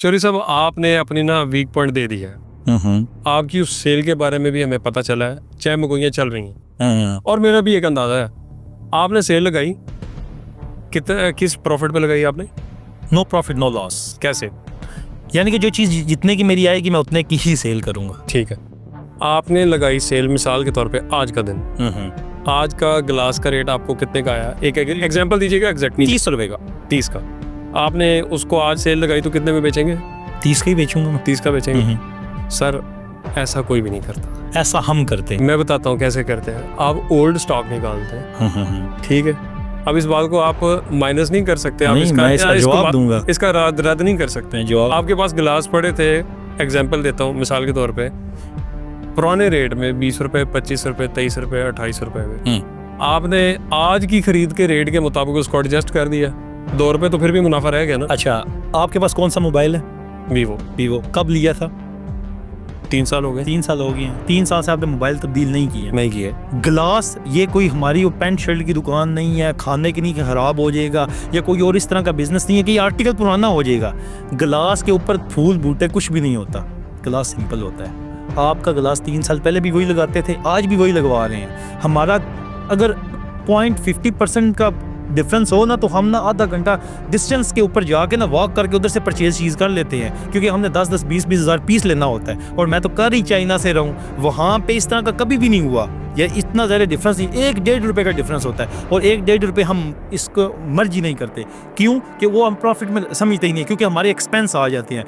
चौधरी साहब, आपने अपनी ना वीक पॉइंट दे दिया है। आपकी उस सेल के बारे में भी हमें पता चला है, चाहे मगोइयाँ चल रही हैं, और मेरा भी एक अंदाजा है। आपने सेल लगाई, किस प्रॉफिट पे लगाई आपने? No profit no loss. कैसे? यानी कि जो चीज़ जितने की मेरी आएगी मैं उतने की ही सेल करूंगा। ठीक है, आपने लगाई सेल, मिसाल के तौर पे आज का दिन, आज का गिलास का रेट आपको कितने का आया? एक एग्जांपल दीजिएगा एग्जैक्ट। 30 रुपए का। 30 का। आपने उसको आज सेल लगाई तो कितने में बेचेंगे? 30 का ही बेचूंगा मैं। 30 का बेचेंगे। सर, ऐसा कोई भी नहीं करता। ऐसा हम करते हैं। मैं बताता हूँ कैसे करते हैं। आप ओल्ड स्टॉक निकालते हैं, ठीक है। अब इस बात को आप माइनस नहीं कर सकते, आप इसका जवाब दूंगा, इसका रद्द नहीं कर सकते हैं जवाब। आपके पास गिलास पड़े थे, एग्जाम्पल देता हूँ मिसाल के तौर पे, पुराने रेट में 20 रुपए, 25 रुपए, 23 रुपए, 28 रुपए में, आपने आज की खरीद के रेट के मुताबिक उसको एडजस्ट कर दिया, 2 रुपए तो फिर भी मुनाफा रह गया ना। अच्छा, आपके पास कौन सा मोबाइल है? वीवो। कब लिया था? 3 साल हो गए। 3 साल हो गए हैं। 3 साल से आपने मोबाइल तब्दील नहीं किया? नहीं किया। ग्लास ये कोई हमारी वो पेंट शर्ट की दुकान नहीं है, खाने की नहीं कि खराब हो जाएगा, या कोई और इस तरह का बिजनेस नहीं है कि ये आर्टिकल पुराना हो जाएगा। ग्लास के ऊपर फूल बूटे कुछ भी नहीं होता, ग्लास सिंपल होता है। आपका ग्लास 3 साल पहले भी वही लगाते थे, आज भी वही लगवा रहे हैं। हमारा अगर 0.50% का डिफरेंस हो ना, तो हम ना आधा घंटा डिस्टेंस के ऊपर जाके ना वॉक करके उधर से परचेज चीज़ कर लेते हैं, क्योंकि हमने 10-10, 20-20 हज़ार पीस लेना होता है। और मैं तो कर ही चाइना से रहूँ, वहाँ पे इस तरह का कभी भी नहीं हुआ। या इतना ज़्यादा डिफरेंस नहीं, 1-1.5 रुपये का डिफरेंस होता है, और 1-1.5 रुपये हम इसको मर्जी नहीं करते। क्यों? कि वो हम प्रॉफिट में समझते ही नहीं, क्योंकि हमारे एक्सपेंस आ जाते हैं।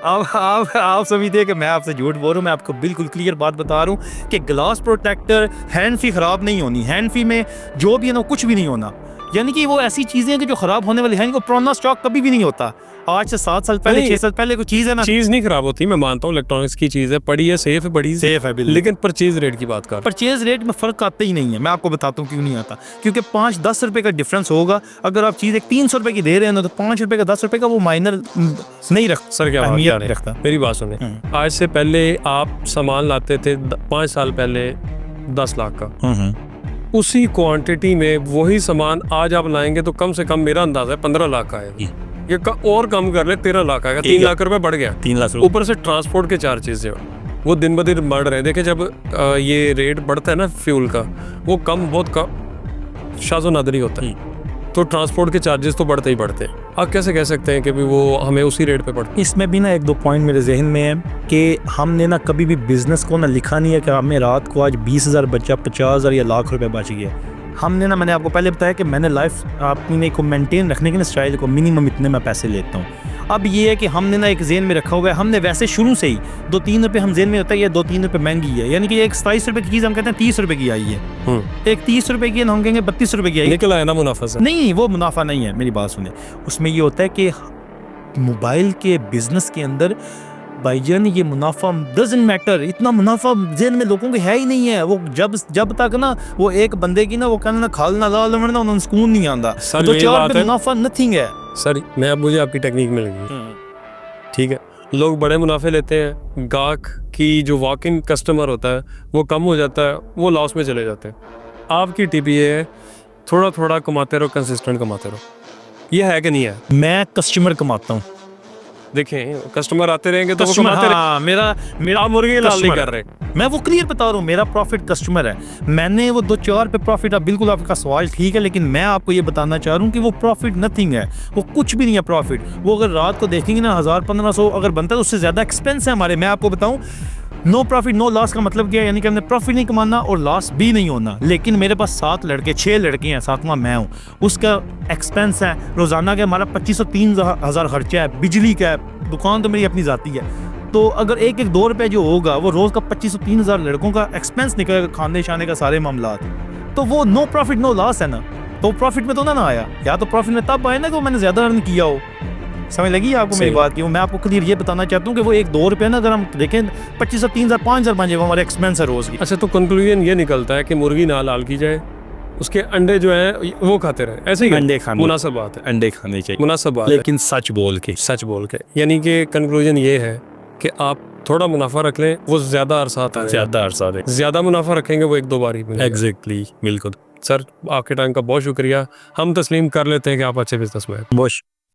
आप समझते हैं कि मैं आपसे झूठ बोल रहा हूँ? मैं आपको बिल्कुल क्लियर बात बता रहा हूँ कि ग्लास प्रोटेक्टर, हैंड फी ख़राब नहीं होनी, हैंड फी में जो भी है ना कुछ भी नहीं होना। यानी कि वो ऐसी चीज़ें हैं कि जो ख़राब होने वाली हैं, पुराना स्टॉक कभी भी नहीं होता। आज से 7 साल पहले, 6 साल पहले कोई चीज़ है ना, चीज़ नहीं खराब होती। मैं मानता हूँ इलेक्ट्रॉनिक्स की चीज़ है, पड़ी है, सेफ है, बड़ी सेफ है, लेकिन परचेज रेट की बात कर, परचेज रेट में फ़र्क आता ही नहीं है। मैं आपको बताता हूँ क्यों नहीं आता, क्योंकि 5-10 रुपये का डिफरेंस होगा। अगर आप चीज़ 300 रुपये की दे रहे हैं ना, तो 5 रुपये का 10 रुपये का वो माइनर नहीं रखता। सर क्या अहमियत रखता। मेरी बात सुने, आज से पहले आप सामान लाते थे 5 साल पहले 10 लाख का, उसी क्वांटिटी में वही सामान आज आप लाएंगे तो कम से कम मेरा अंदाजा है 15 लाख का आएगा। ये और कम कर ले 13 लाख आएगा। 3 लाख रुपए बढ़ गया। 3 लाख ऊपर से ट्रांसपोर्ट के चार्जेस जो वो दिन ब दिन बढ़ रहे हैं। देखिए, जब ये रेट बढ़ता है ना फ्यूल का, वो बहुत कम शाज़ो नादरी होता है, तो ट्रांसपोर्ट के चार्जेस तो बढ़ते ही बढ़ते हैं। आप कैसे कह सकते हैं कि भी वो हमें उसी रेट पे पड़ता है? इसमें भी ना 1-2 पॉइंट मेरे जहन में है कि हमने ना कभी भी बिजनेस को ना लिखा नहीं है कि हमें रात को आज 20,000 बचा, 50,000 या लाख रुपए बच गए। हमने ना, मैंने आपको पहले बताया कि मैंने लाइफ अपनी को मेंटेन रखने के ना स्टाइल को मिनिमम इतने मैं पैसे लेता हूँ। अब ये है कि हमने ना एक जेन में रखा हुआ है, हमने वैसे शुरू से ही 2-3 रुपये हम जेन में होता है, ये 2-3 रुपये महंगी है। यानी कि एक 27 रुपये की चीज़ हम कहते हैं 30 रुपये की आई है, एक 30 रुपये की हम कहेंगे 32 रुपये की आई। निकला है ना मुनाफा से? नहीं, वो मुनाफा नहीं है, मेरी बात सुने। उसमें ये होता है कि मोबाइल के बिजनेस के अंदर भाईजान ये मुनाफा डजंट मैटर, इतना मुनाफा जेन में लोगों के है ही नहीं है। वो जब तक ना वो एक बंदे की ना वो कहना खाल ना लाल ना उन्हें सुकून नहीं आता। 2-4 रुपये मुनाफा नथिंग है। सर, मुझे आपकी टेक्निक मिल गई, ठीक है। लोग बड़े मुनाफे लेते हैं, गाहक की जो वॉक इन कस्टमर होता है वो कम हो जाता है, वो लॉस में चले जाते हैं। आपकी टिप ये है, थोड़ा थोड़ा कमाते रहो, कंसिस्टेंट कमाते रहो। ये है कि नहीं है? मैं कस्टमर कमाता हूँ। देखें, कस्टमर आते रहेंगे तो कस्टमर, वो कमाते हाँ, मेरा मुर्गी लाल नहीं कर रहे। मैं वो क्लियर बता रहा हूँ, मेरा प्रॉफिट कस्टमर है। मैंने वो 2-4 पे प्रॉफिट, अब बिल्कुल आपका सवाल ठीक है, लेकिन मैं आपको ये बताना चाह रहा हूँ कि वो प्रॉफिट नथिंग है, वो कुछ भी नहीं है प्रॉफिट। वो अगर रात को देखेंगे ना 1000-1500 अगर बनता है तो उससे ज़्यादा एक्सपेंस है हमारे। मैं आपको बताऊँ, नो प्रॉफिट नो लॉस का मतलब क्या है? यानी कि हमने प्रॉफिट नहीं कमाना और लॉस भी नहीं होना। लेकिन मेरे पास 7 लड़के 6 लड़के हैं, 7वां मैं हूँ, उसका एक्सपेंस है रोज़ाना का हमारा 2500-3000 खर्चा है, बिजली का है, दुकान तो मेरी अपनी जाती है। तो अगर 1-2 रुपये जो होगा वो रोज़ का 2500-3000 लड़कों का एक्सपेंस निकलेगा, खाने शाने का सारे मामला, तो वो नो प्रॉफिट नो लॉस है ना। तो प्रॉफिट में तो ना आया, या तो प्रॉफिट में तब आया ना कि मैंने ज़्यादा अर्न किया हो। समझ लगी आपको मेरी बात की? मैं आपको क्लियर ये बताना चाहता हूँ कि वो 1-2 रुपये ना अगर हम देखें 2500-3000-5000 बन जाए, वो हमारे एक्सपेंस है रोज़ की। अच्छा, तो कंक्लूजन ये निकलता है कि मुर्गी ना लाल की जाए, उसके अंडे जो हैं वो खाते रहे, ऐसे ही अंडे खाने, मुनासिब बात है, अंडे खाने चाहिए, मुनासिब बात है, लेकिन सच बोल के। यानी कि कंक्लूजन ये है कि आप थोड़ा मुनाफा रख लें, वो ज़्यादा अरसा ज़्यादा मुनाफा रखेंगे, वो 1-2 बार ही मिलेगा। एग्जैक्टली, बिल्कुल। सर, आपके टाइम का बहुत शुक्रिया। हम तस्लीम कर लेते हैं कि आप अच्छे बिजनेस में हैं।